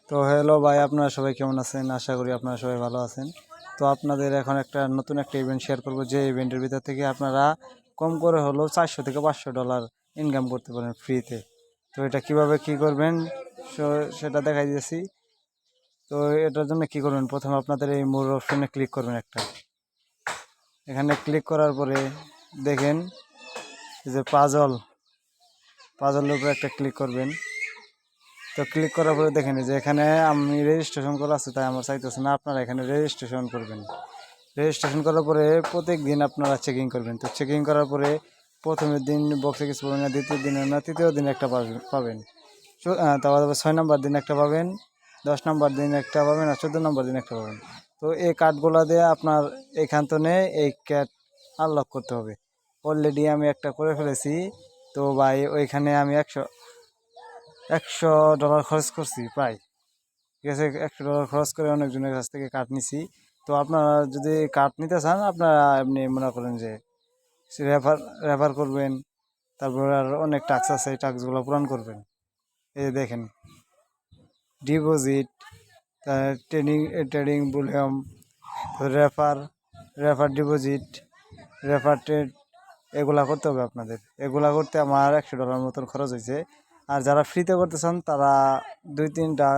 তো হ্যালো ভাই, আপনারা সবাই কেমন আছেন? আশা করি আপনারা সবাই ভালো আছেন। তো আপনাদের এখন নতুন একটা ইভেন্ট শেয়ার করব, যে ইভেন্টের ভিতর থেকে আপনারা কম করে হলেও $400 থেকে $500 ইনকাম করতে পারেন ফ্রিতে। তো এটা কিভাবে কি করবেন সেটা দেখাই দিয়েছি। তো এটার জন্য কি করবেন, প্রথমে আপনাদের এই মোর অপশনে ক্লিক করবেন একটা। এখানে ক্লিক করার পরে দেখেন যে পাজলের উপরে একটা ক্লিক করবেন। তো ক্লিক করার পরে দেখেন যে এখানে আমি রেজিস্ট্রেশন করা আছে, তাই আমার চাইতেছে না। আপনারা এখানে রেজিস্ট্রেশন করবেন। রেজিস্ট্রেশন করার পরে প্রত্যেক দিন আপনারা চেকিং করবেন। তো চেকিং করার পরে প্রথমের দিন বক্সে কিছু পাবেন না, দ্বিতীয় দিনে না, তৃতীয় দিন একটা পাবেন। তারপর 6 নম্বর দিন একটা পাবেন, 10 নম্বর দিন একটা পাবেন, আর 14 নম্বর দিন একটা পাবেন। তো এই কার্ডগুলো দিয়ে আপনার এইখান থেকে এই ক্যাট আনলক করতে হবে। অলরেডি আমি একটা করে ফেলেছি। তো ভাই ওইখানে আমি একশো ডলার খরচ করছি প্রায়। ঠিক আছে, $100 খরচ করে অনেকজনের কাছ থেকে কার্ড নিছি। তো আপনারা যদি কার্ড নিতে চান, আপনারা এমনি মনে করেন যে রেফার রেফার করবেন। তারপর আর অনেক টাস্ক আছে, এই টাস্কগুলো পূরণ করবেন। এই যে দেখেন, deposit, trading trading volume, refer refer deposit, refer trade, এগুলা করতে হবে আপনাদের। এগুলা করতে আমার $100 মতন খরচ হয়েছে। আর যারা ফ্রিতে করতে চান তারা 2-3টা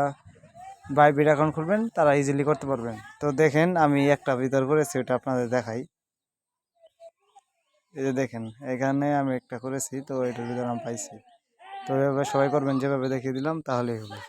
বাইবিট অ্যাকাউন্ট খুলবেন, তারা ইজিলি করতে পারবেন। তো দেখেন আমি একটা ভিতর করেছি, ওটা আপনাদের দেখাই। এই যে দেখেন, এখানে আমি একটা করেছি, তো এটার ভিতরে আমি পাইছি। তো এভাবে সবাই করবেন, যেভাবে দেখিয়ে দিলাম তাহলেই হবে।